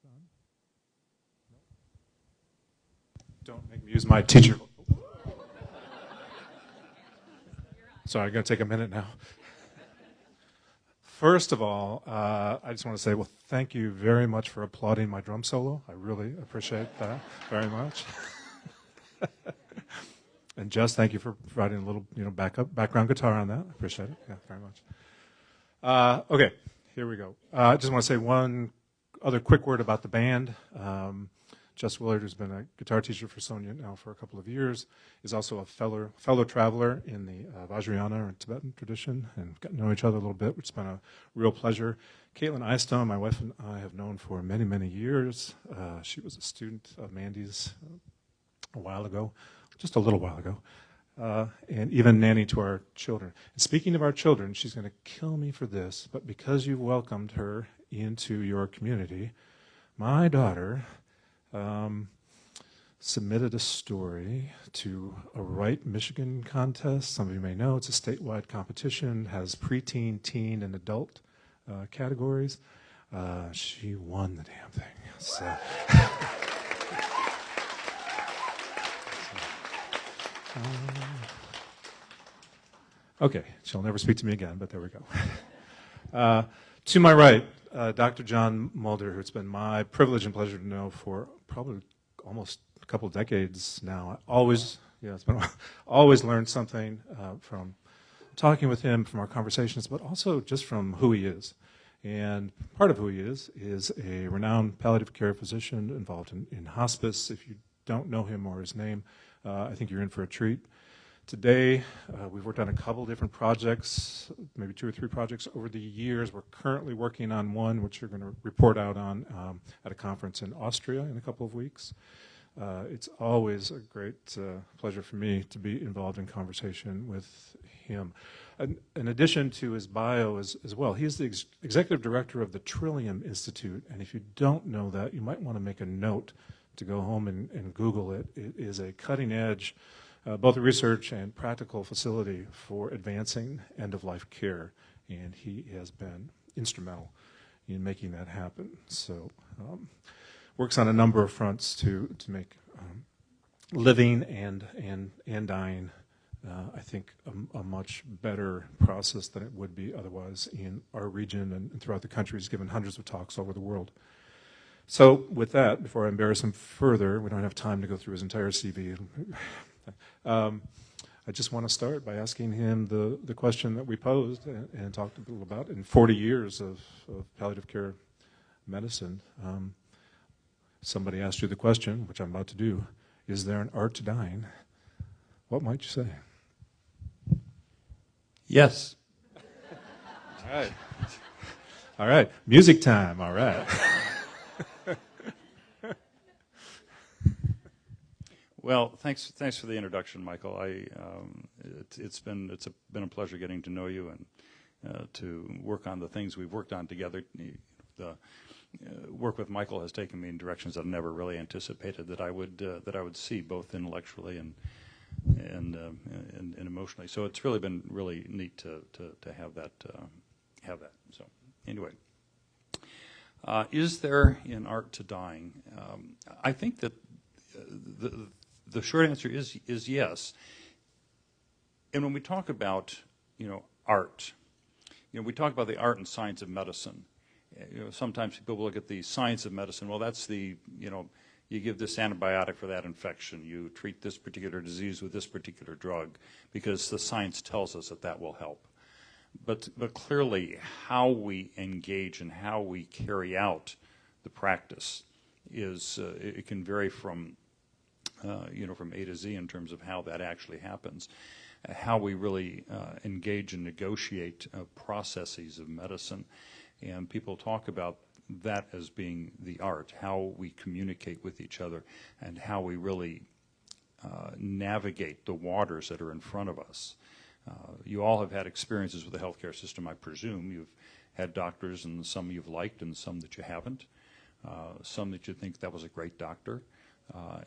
on? No? Don't make me use my teacher. Sorry, I'm going to take a minute now. First of all, I just want to say, well, thank you very much for applauding my drum solo. I really appreciate that very much. And Jess, thank you for providing a little, background guitar on that. I appreciate it. Yeah, very much. Okay, here we go. I just want to say one other quick word about the band. Jess Willard, who's been a guitar teacher for Sonia now for a couple of years, is also a fellow traveler in the Vajrayana or Tibetan tradition, and got to know each other a little bit, which has been a real pleasure. Caitlin Eystone, my wife and I have known for many, many years. She was a student of Mandy's a while ago, just a little while ago, and even nanny to our children. And speaking of our children, she's going to kill me for this, but because you've welcomed her into your community, my daughter submitted a story to a Wright, Michigan contest. Some of you may know it's a statewide competition, has preteen, teen, and adult categories. She won the damn thing. So. Okay, she'll never speak to me again, but there we go. To my right, Dr. John Mulder, who it's been my privilege and pleasure to know for probably almost a couple of decades now. Always learned something from talking with him, from our conversations, but also just from who he is. And part of who he is a renowned palliative care physician involved in hospice. If you don't know him or his name, I think you're in for a treat. Today, we've worked on a couple different projects, maybe 2 or 3 projects over the years. We're currently working on one, which you're going to report out on at a conference in Austria in a couple of weeks. It's always a great pleasure for me to be involved in conversation with him. In addition to his bio as well, he is the executive director of the Trillium Institute, and if you don't know that, you might want to make a note to go home and Google it. It is a cutting-edge both a research and practical facility for advancing end-of-life care, and he has been instrumental in making that happen. So works on a number of fronts to make living and dying, I think, a much better process than it would be otherwise in our region and throughout the country. He's given hundreds of talks all over the world. So with that, before I embarrass him further, we don't have time to go through his entire CV. I just want to start by asking him the question that we posed and talked a little about. In 40 years of palliative care medicine, somebody asked you the question, which I'm about to do, is there an art to dying? What might you say? Yes. All right. All right. Music time. All right. Well, thanks for the introduction, Michael. It's been a pleasure getting to know you and to work on the things we've worked on together. The work with Michael has taken me in directions I've never really anticipated that I would see, both intellectually and emotionally. So it's really been really neat to have that. So anyway, is there an art to dying? I think that the short answer is yes. And when we talk about art, we talk about the art and science of medicine. Sometimes people look at the science of medicine. Well, that's you give this antibiotic for that infection. You treat this particular disease with this particular drug because the science tells us that will help. But clearly, how we engage and how we carry out the practice is it can vary from from A to Z in terms of how that actually happens, how we really engage and negotiate processes of medicine. And people talk about that as being the art, how we communicate with each other and how we really navigate the waters that are in front of us. You all have had experiences with the healthcare system, I presume. You've had doctors, and some you've liked and some that you haven't. Some that you think that was a great doctor,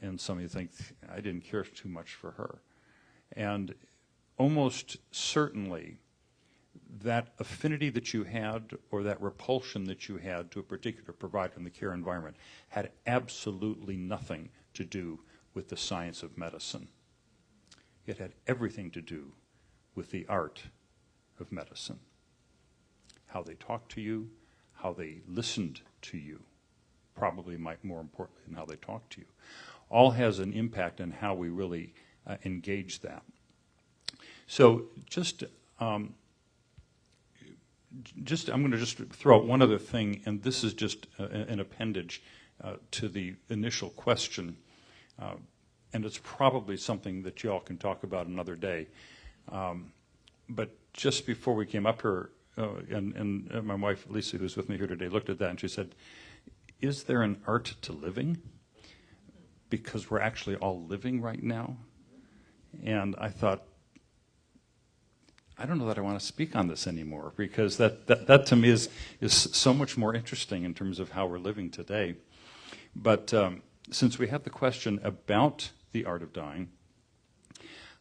and some you think, I didn't care too much for her. And almost certainly that affinity that you had or that repulsion that you had to a particular provider in the care environment had absolutely nothing to do with the science of medicine. It had everything to do with the art of medicine. How they talked to you, how they listened to you, probably more importantly than how they talked to you, all has an impact on how we really engage that. So I'm going to just throw out one other thing, and this is just an appendage to the initial question, and it's probably something that you all can talk about another day. But just before we came up here, and my wife, Lisa, who's with me here today, looked at that and she said, is there an art to living? Because we're actually all living right now. And I thought, I don't know that I want to speak on this anymore, because that to me is so much more interesting in terms of how we're living today. But since we have the question about the art of dying,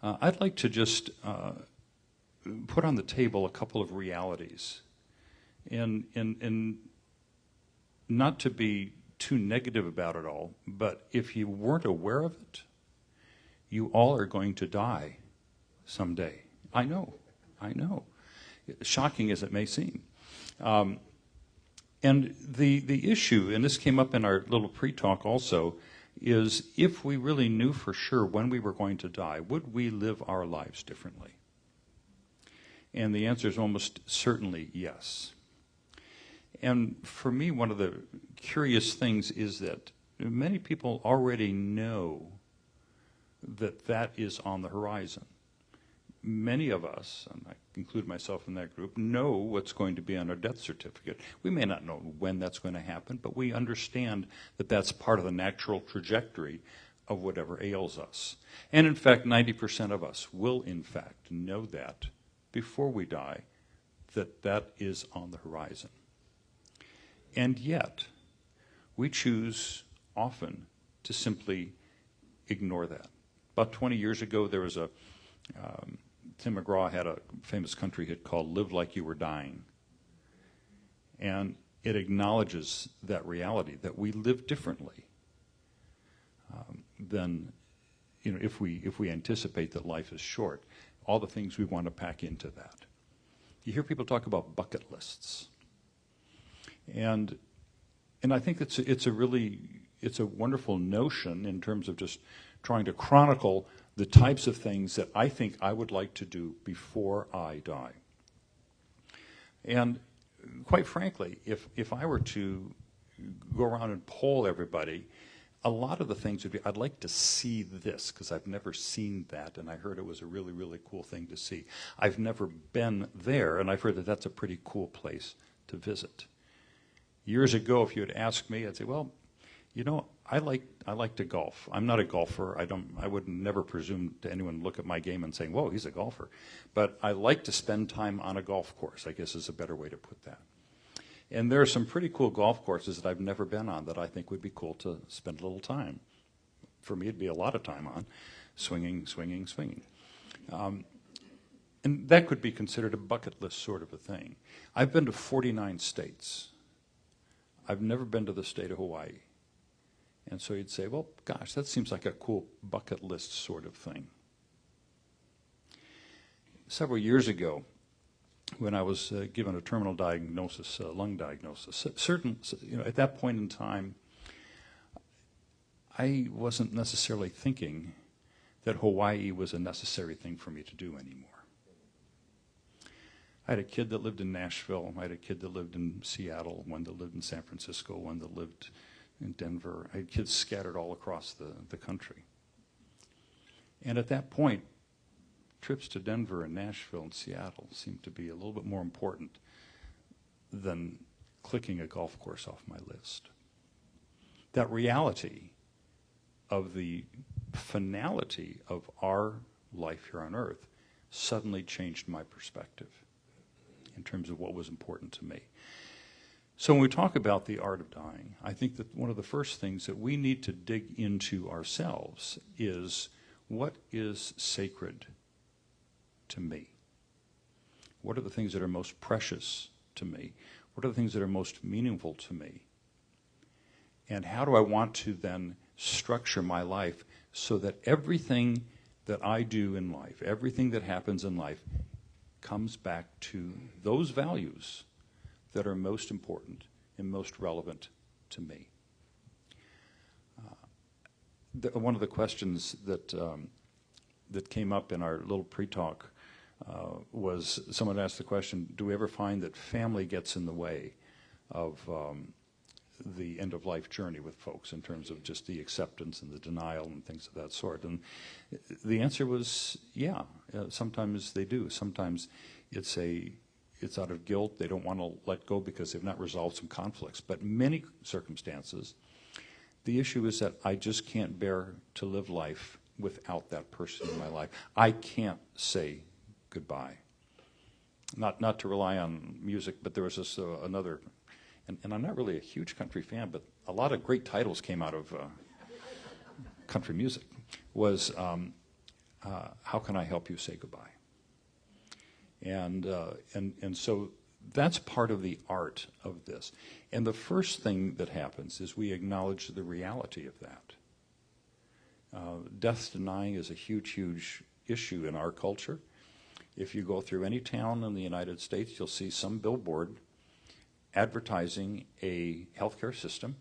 I'd like to just put on the table a couple of realities. And not to be too negative about it all, but if you weren't aware of it, you all are going to die someday. I know. Shocking as it may seem. And the issue, and this came up in our little pre-talk also, is if we really knew for sure when we were going to die, would we live our lives differently? And the answer is almost certainly yes. And for me, one of the curious things is that many people already know that is on the horizon. Many of us, and I include myself in that group, know what's going to be on our death certificate. We may not know when that's going to happen, but we understand that that's part of the natural trajectory of whatever ails us. And in fact, 90% of us will in fact know that before we die, that is on the horizon. And yet, we choose often to simply ignore that. About 20 years ago, there was Tim McGraw had a famous country hit called Live Like You Were Dying. And it acknowledges that reality, that we live differently than, if we anticipate that life is short. All the things we want to pack into that. You hear people talk about bucket lists. And I think it's a wonderful notion in terms of just trying to chronicle the types of things that I think I would like to do before I die. And quite frankly, if I were to go around and poll everybody, a lot of the things would be, I'd like to see this, because I've never seen that, and I heard it was a really, really cool thing to see. I've never been there, and I've heard that that's a pretty cool place to visit. Years ago, if you had asked me, I'd say, well, I like to golf. I'm not a golfer. I would never presume to anyone look at my game and saying, whoa, he's a golfer. But I like to spend time on a golf course, I guess is a better way to put that. And there are some pretty cool golf courses that I've never been on that I think would be cool to spend a little time. For me, it'd be a lot of time on, swinging. And that could be considered a bucket list sort of a thing. I've been to 49 states. I've never been to the state of Hawaii. And so you'd say, well, gosh, that seems like a cool bucket list sort of thing. Several years ago, when I was given a terminal diagnosis, lung diagnosis, at that point in time, I wasn't necessarily thinking that Hawaii was a necessary thing for me to do anymore. I had a kid that lived in Nashville. I had a kid that lived in Seattle, one that lived in San Francisco, one that lived in Denver. I had kids scattered all across the country. And at that point, trips to Denver and Nashville and Seattle seemed to be a little bit more important than clicking a golf course off my list. That reality of the finality of our life here on Earth suddenly changed my perspective in terms of what was important to me. So when we talk about the art of dying, I think that one of the first things that we need to dig into ourselves is, what is sacred to me? What are the things that are most precious to me? What are the things that are most meaningful to me? And how do I want to then structure my life so that everything that I do in life, everything that happens in life, comes back to those values that are most important and most relevant to me? One of the questions that that came up in our little pre-talk was someone asked the question, do we ever find that family gets in the way of the end-of-life journey with folks in terms of just the acceptance and the denial and things of that sort? And the answer was, yeah, sometimes they do. Sometimes it's out of guilt. They don't want to let go because they've not resolved some conflicts. But in many circumstances, the issue is that I just can't bear to live life without that person in my life. I can't say goodbye. Not to rely on music, but there was this another, and I'm not really a huge country fan, but a lot of great titles came out of country music, was How Can I Help You Say Goodbye? And so that's part of the art of this. And the first thing that happens is we acknowledge the reality of that. Death denying is a huge, huge issue in our culture. If you go through any town in the United States, you'll see some billboard advertising a healthcare system.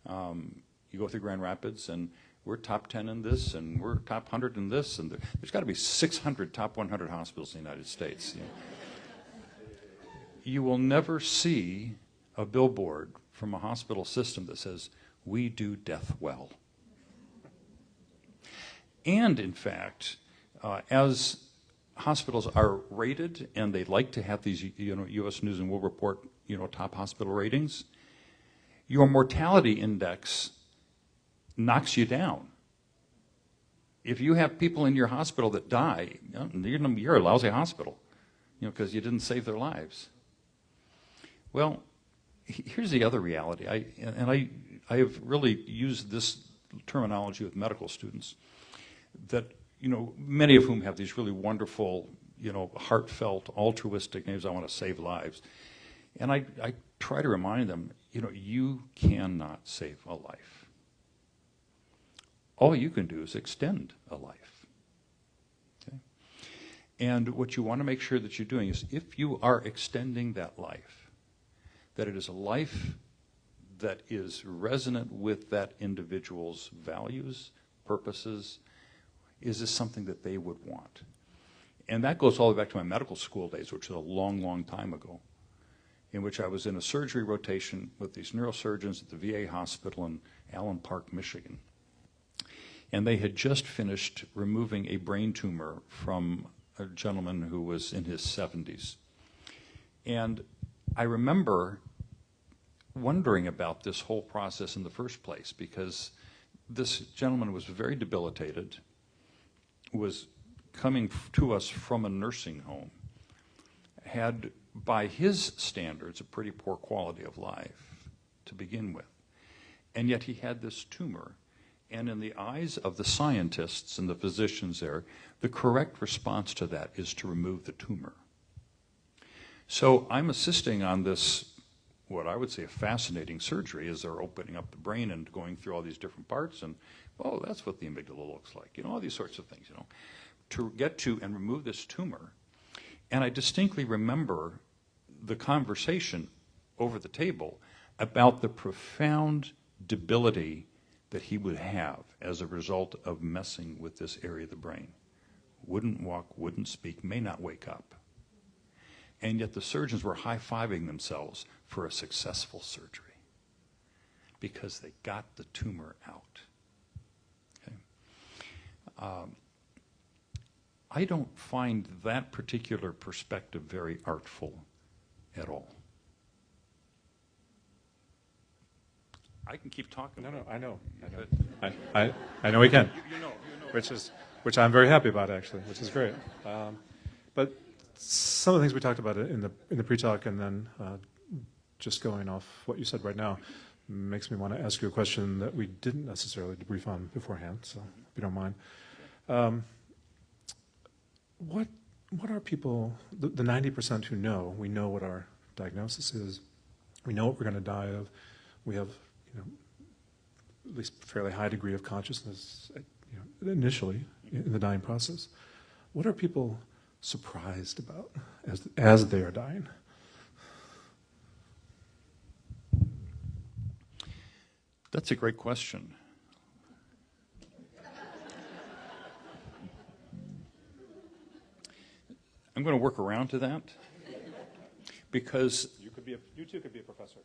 You go through Grand Rapids, and we're top 10 in this, and we're top 100 in this, and there's got to be 600 top 100 hospitals in the United States. You will never see a billboard from a hospital system that says, "We do death well." And in fact, as hospitals are rated, and they like to have these, U.S. News and World Report, top hospital ratings, your mortality index knocks you down. If you have people in your hospital that die, you're a lousy hospital, because you didn't save their lives. Well, here's the other reality. I have really used this terminology with medical students that, many of whom have these really wonderful, heartfelt, altruistic names. I want to save lives. And I try to remind them, you cannot save a life. All you can do is extend a life. Okay? And what you want to make sure that you're doing is, if you are extending that life, that it is a life that is resonant with that individual's values, purposes. Is this something that they would want? And that goes all the way back to my medical school days, which was a long, long time ago, in which I was in a surgery rotation with these neurosurgeons at the VA hospital in Allen Park, Michigan. And they had just finished removing a brain tumor from a gentleman who was in his 70s. And I remember wondering about this whole process in the first place, because this gentleman was very debilitated, was coming to us from a nursing home, had, by his standards, a pretty poor quality of life to begin with. And yet he had this tumor. And in the eyes of the scientists and the physicians there, the correct response to that is to remove the tumor. So I'm assisting on this, what I would say a fascinating surgery, as they're opening up the brain and going through all these different parts, and, well, that's what the amygdala looks like, all these sorts of things, to get to and remove this tumor. And I distinctly remember the conversation over the table about the profound debility that he would have as a result of messing with this area of the brain. Wouldn't walk, wouldn't speak, may not wake up. And yet the surgeons were high-fiving themselves for a successful surgery because they got the tumor out. Okay? I don't find that particular perspective very artful at all. I can keep talking. No, I know. I know we can. You know. Which I'm very happy about, actually, which is great. But some of the things we talked about in the pre-talk, and then just going off what you said right now, makes me want to ask you a question that we didn't necessarily debrief on beforehand. So, if you don't mind, what are people, the 90% who know, we know what our diagnosis is, we know what we're going to die of, we have, at least a fairly high degree of consciousness, initially in the dying process. What are people surprised about as they are dying? That's a great question. I'm going to work around to that because you too could be a professor.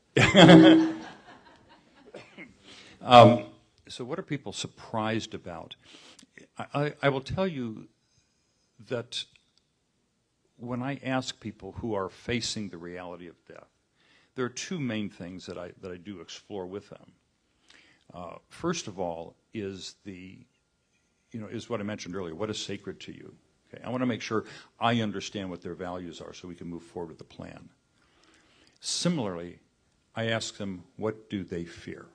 So what are people surprised about? I will tell you that when I ask people who are facing the reality of death, there are two main things that I do explore with them. First of all is is what I mentioned earlier. What is sacred to you? Okay, I want to make sure I understand what their values are so we can move forward with the plan. Similarly, I ask them, what do they fear?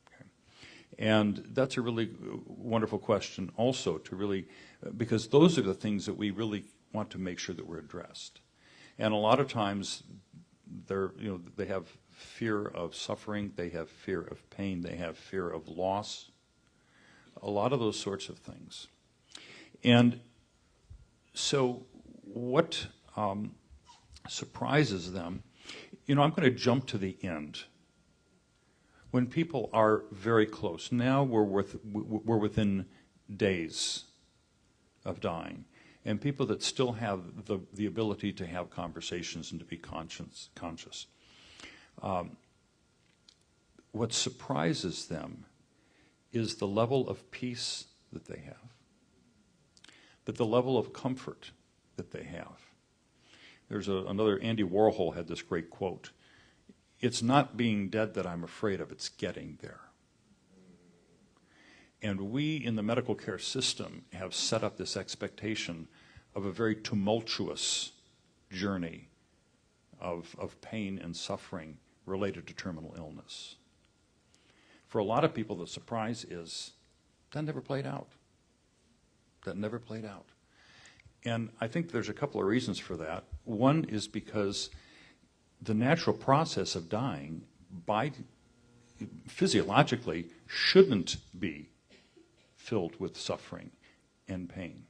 Okay. And that's a really wonderful question also to really, because those are the things that we really want to make sure that we're addressed. And a lot of times they have fear of suffering, they have fear of pain, they have fear of loss, a lot of those sorts of things. And so what surprises them, I'm going to jump to the end. When people are very close, now we're within days of dying, and people that still have the ability to have conversations and to be conscious. What surprises them is the level of peace that they have, but the level of comfort that they have. There's another, Andy Warhol had this great quote, "It's not being dead that I'm afraid of, it's getting there." And we in the medical care system have set up this expectation of a very tumultuous journey of pain and suffering related to terminal illness. For a lot of people, the surprise is that never played out. That never played out. And I think there's a couple of reasons for that. One is because the natural process of dying physiologically shouldn't be filled with suffering and pain.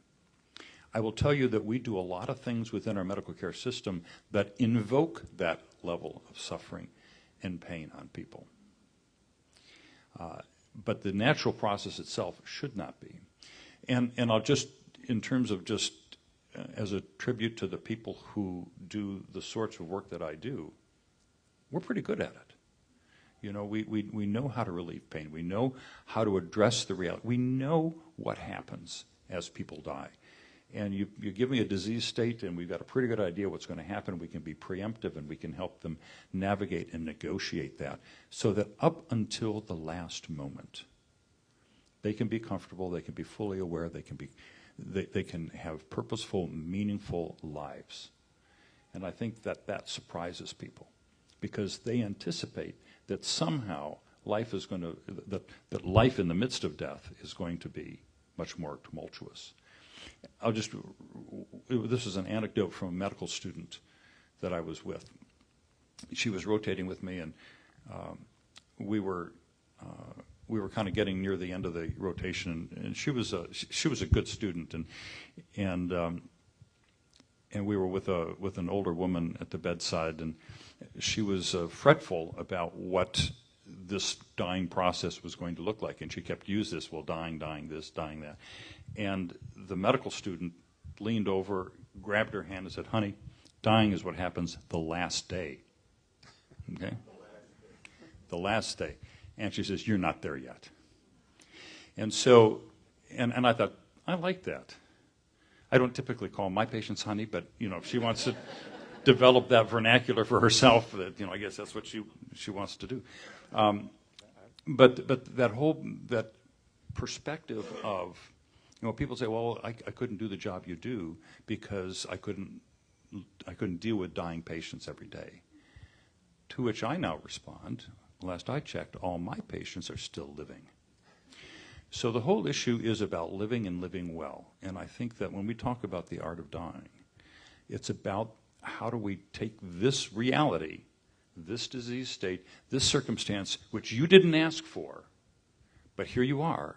I will tell you that we do a lot of things within our medical care system that invoke that level of suffering and pain on people. But the natural process itself should not be. And I'll just, in terms of just as a tribute to the people who do the sorts of work that I do, we're pretty good at it. We know how to relieve pain. We know how to address the reality. We know what happens as people die. And you give me a disease state, and we've got a pretty good idea what's going to happen. We can be preemptive, and we can help them navigate and negotiate that so that up until the last moment, they can be comfortable, they can be fully aware, they can have purposeful, meaningful lives. And I think that surprises people because they anticipate that somehow life is going to, that life in the midst of death is going to be much more tumultuous. This is an anecdote from a medical student that I was with. She was rotating with me, and we were kind of getting near the end of the rotation, and she was a good student, and we were with an older woman at the bedside, and she was fretful about what this dying process was going to look like, and she kept using this, well, dying this, dying that. And the medical student leaned over, grabbed her hand and said, "Honey, dying is what happens the last day." Okay? The last day. And she says, "You're not there yet." And so, and I thought, I like that. I don't typically call my patients honey, but, if she wants to develop that vernacular for herself, that, I guess that's what she wants to do. But that perspective of, people say, well, I couldn't do the job you do because I couldn't deal with dying patients every day. To which I now respond, last I checked, all my patients are still living. So the whole issue is about living and living well. And I think that when we talk about the art of dying, it's about how do we take this reality, this disease state, this circumstance, which you didn't ask for, but here you are.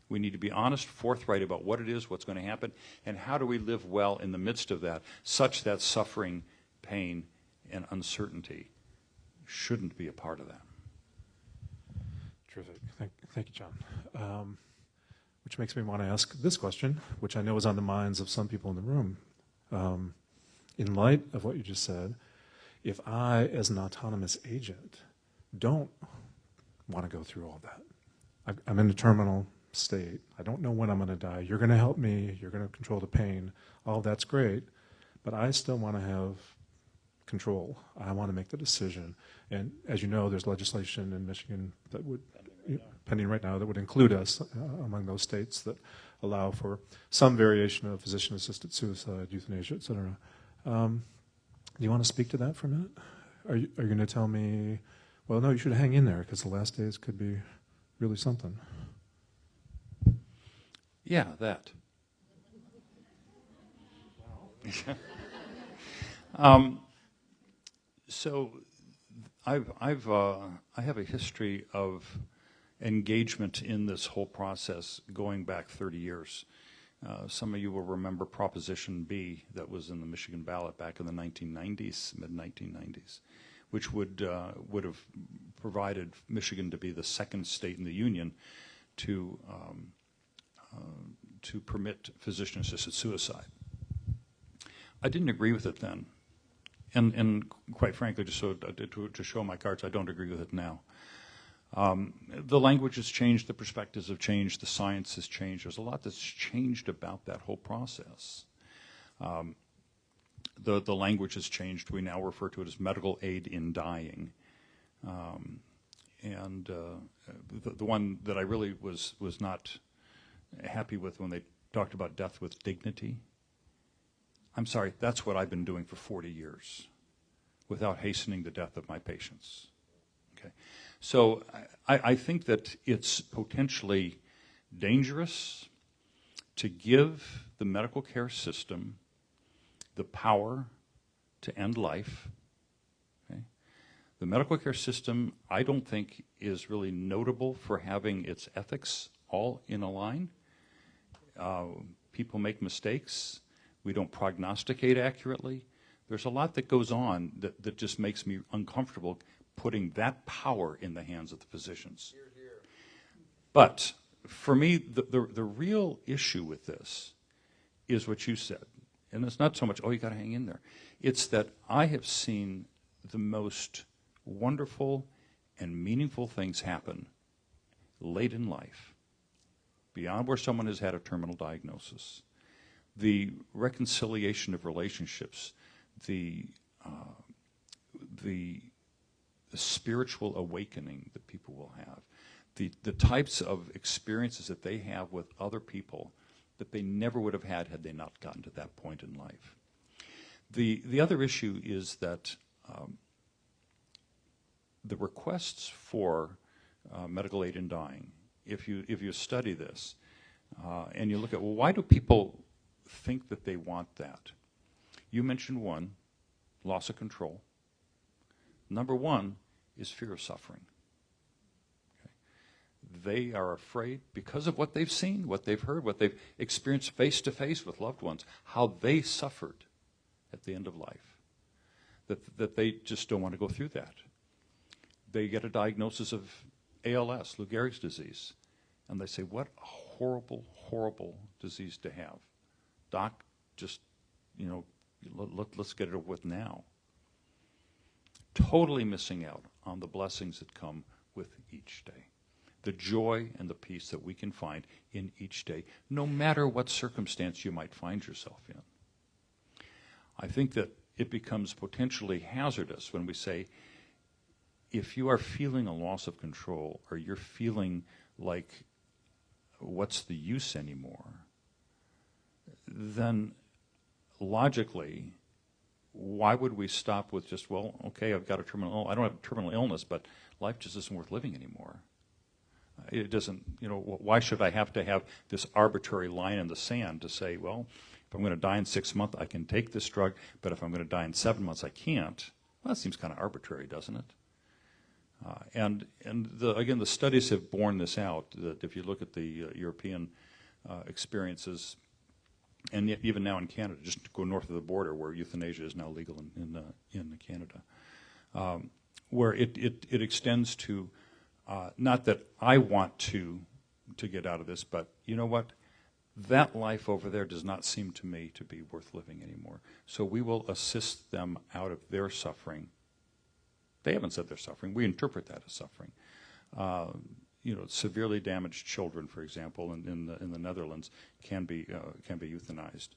We need to be honest, forthright about what it is, what's going to happen, and how do we live well in the midst of that, such that suffering, pain, and uncertainty shouldn't be a part of that. Terrific. Thank you, John. Which makes me want to ask this question, which I know is on the minds of some people in the room. In light of what you just said, if I, as an autonomous agent, don't want to go through all that, I'm in a terminal state, I don't know when I'm going to die, you're going to help me, you're going to control the pain, all that's great, but I still want to have control. I want to make the decision. And as you know, there's legislation in Michigan that would, pending right now, that would include us among those states that allow for some variation of physician-assisted suicide, euthanasia, et cetera. Do you want to speak to that for a minute? Are you going to tell me, well, no, you should hang in there because the last days could be really something? Yeah, that. So I have a history of engagement in this whole process going back 30 years. Some of you will remember Proposition B that was in the Michigan ballot back in the 1990s, mid-1990s, which would have provided Michigan to be the second state in the union to permit physician-assisted suicide. I didn't agree with it then, and quite frankly, to show my cards, I don't agree with it now. The language has changed, the perspectives have changed, the science has changed. There's a lot that's changed about that whole process. The language has changed. We now refer to it as medical aid in dying. The one that I really was not happy with when they talked about death with dignity. I'm sorry, that's what I've been doing for 40 years without hastening the death of my patients. Okay. So I think that it's potentially dangerous to give the medical care system the power to end life. Okay? The medical care system, I don't think, is really notable for having its ethics all in a line. People make mistakes. We don't prognosticate accurately. There's a lot that goes on that just makes me uncomfortable putting that power in the hands of the physicians. Hear, hear. But for me, the real issue with this is what you said. And it's not so much, oh, you got to hang in there. It's that I have seen the most wonderful and meaningful things happen late in life, beyond where someone has had a terminal diagnosis. The reconciliation of relationships, the spiritual awakening that people will have, the types of experiences that they have with other people that they never would have had they not gotten to that point in life. The other issue is that the requests for medical aid in dying, if you study this and you look at, well, why do people think that they want that? You mentioned one, loss of control. Number one is fear of suffering. Okay. They are afraid, because of what they've seen, what they've heard, what they've experienced face to face with loved ones, how they suffered at the end of life, that they just don't want to go through that. They get a diagnosis of ALS, Lou Gehrig's disease, and they say, what a horrible, horrible disease to have. Doc, just, let's get it over with now. Totally missing out on the blessings that come with each day. The joy and the peace that we can find in each day, no matter what circumstance you might find yourself in. I think that it becomes potentially hazardous when we say, if you are feeling a loss of control, or you're feeling like, what's the use anymore, then logically, why would we stop with just, well, okay, I've got I don't have a terminal illness, but life just isn't worth living anymore. It doesn't, why should I have to have this arbitrary line in the sand to say, well, if I'm going to die in 6 months, I can take this drug, but if I'm going to die in 7 months, I can't? Well, that seems kind of arbitrary, doesn't it? Again, the studies have borne this out, that if you look at the European experiences, and yet even now in Canada, just go north of the border where euthanasia is now legal in Canada, where it extends to, not that I want to get out of this, but you know what? That life over there does not seem to me to be worth living anymore. So we will assist them out of their suffering. They haven't said they're suffering. We interpret that as suffering. Severely damaged children, for example, in the Netherlands, can be euthanized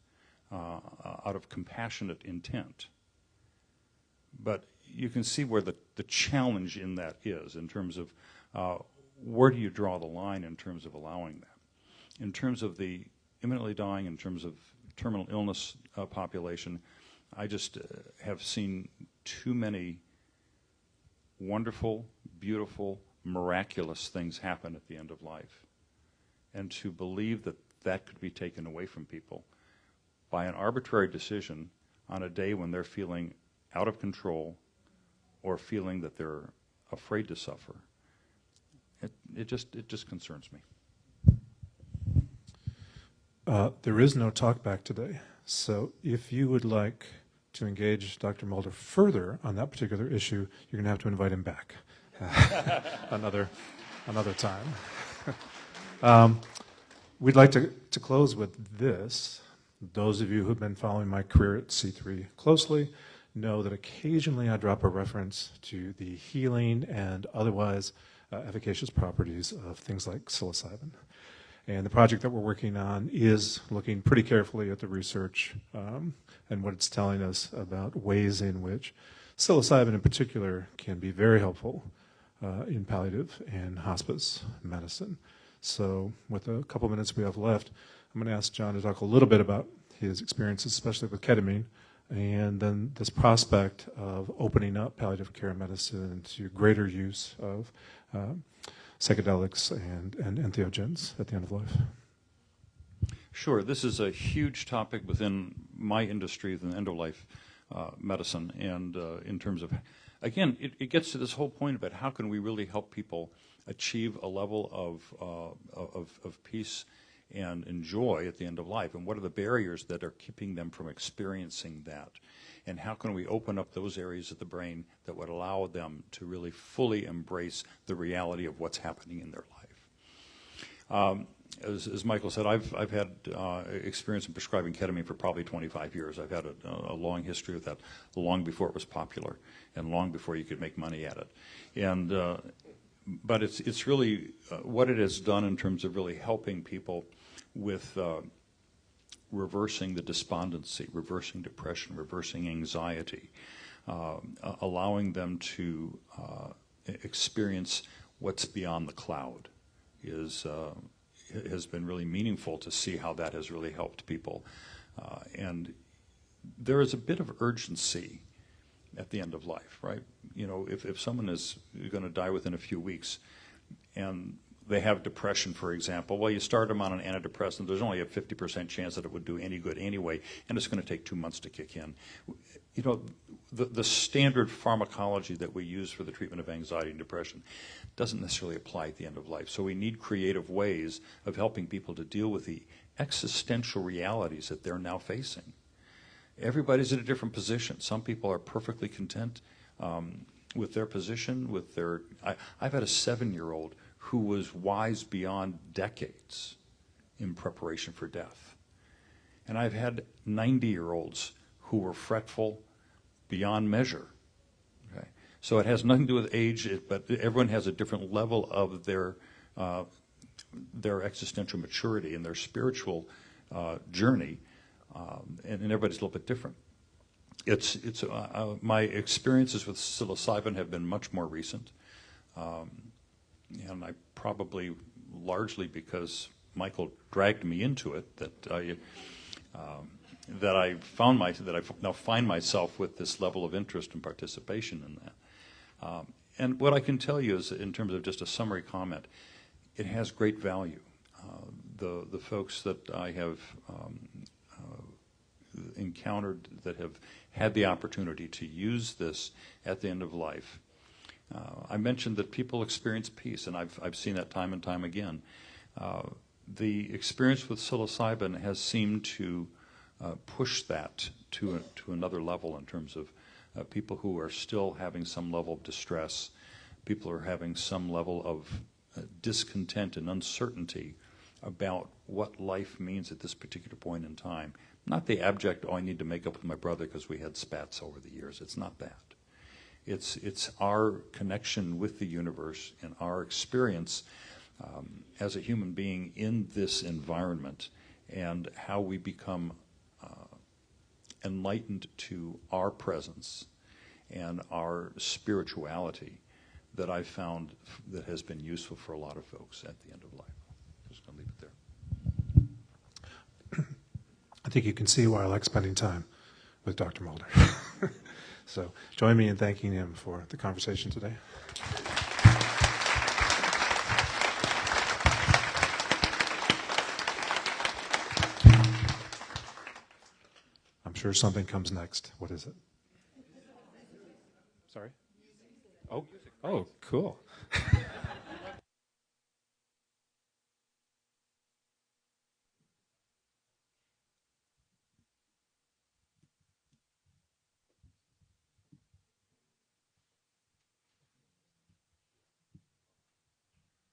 out of compassionate intent. But you can see where the challenge in that is, in terms of where do you draw the line in terms of allowing that. In terms of the imminently dying, in terms of terminal illness population, I just have seen too many wonderful, beautiful, miraculous things happen at the end of life. And to believe that that could be taken away from people by an arbitrary decision on a day when they're feeling out of control or feeling that they're afraid to suffer, it just concerns me. There is no talk back today, so if you would like to engage Dr. Mulder further on that particular issue, you're going to have to invite him back another time. We'd like to close with this. Those of you who've been following my career at C3 closely know that occasionally I drop a reference to the healing and otherwise efficacious properties of things like psilocybin. And the project that we're working on is looking pretty carefully at the research and what it's telling us about ways in which psilocybin in particular can be very helpful in palliative and hospice medicine. So with a couple minutes we have left, I'm going to ask John to talk a little bit about his experiences, especially with ketamine, and then this prospect of opening up palliative care medicine to greater use of psychedelics and entheogens at the end of life. Sure. This is a huge topic within my industry, within end-of-life medicine, and in terms of, again, it gets to this whole point about how can we really help people achieve a level of peace and joy at the end of life, and what are the barriers that are keeping them from experiencing that, and how can we open up those areas of the brain that would allow them to really fully embrace the reality of what's happening in their life. As Michael said, I've had experience in prescribing ketamine for probably 25 years. I've had a long history with that, long before it was popular and long before you could make money at it. And but it's really what it has done in terms of really helping people with reversing the despondency, reversing depression, reversing anxiety, allowing them to experience what's beyond the cloud has been really meaningful to see how that has really helped people. And there is a bit of urgency at the end of life, right? You know, if someone is going to die within a few weeks and they have depression, for example, well, you start them on an antidepressant, there's only a 50% chance that it would do any good anyway, and it's going to take 2 months to kick in. You know, the standard pharmacology that we use for the treatment of anxiety and depression doesn't necessarily apply at the end of life. So we need creative ways of helping people to deal with the existential realities that they're now facing. Everybody's in a different position. Some people are perfectly content with their position, with their... I've had a 7-year-old who was wise beyond decades in preparation for death. And I've had 90-year-olds who were fretful beyond measure. Okay? So it has nothing to do with age, but everyone has a different level of their existential maturity and their spiritual journey, and everybody's a little bit different. My experiences with psilocybin have been much more recent. And I probably largely because Michael dragged me into it that I now find myself with this level of interest and participation in that. And what I can tell you is, in terms of just a summary comment, it has great value. The folks that I have encountered that have had the opportunity to use this at the end of life. I mentioned that people experience peace, and I've seen that time and time again. The experience with psilocybin has seemed to push that to another level in terms of people who are still having some level of distress, people who are having some level of discontent and uncertainty about what life means at this particular point in time. Not the abject, oh, I need to make up with my brother because we had spats over the years. It's not that. It's our connection with the universe and our experience as a human being in this environment, and how we become enlightened to our presence and our spirituality that I've found that has been useful for a lot of folks at the end of life. I'm just going to leave it there. I think you can see why I like spending time with Dr. Mulder. So join me in thanking him for the conversation today. I'm sure something comes next. What is it? Sorry? Oh, cool.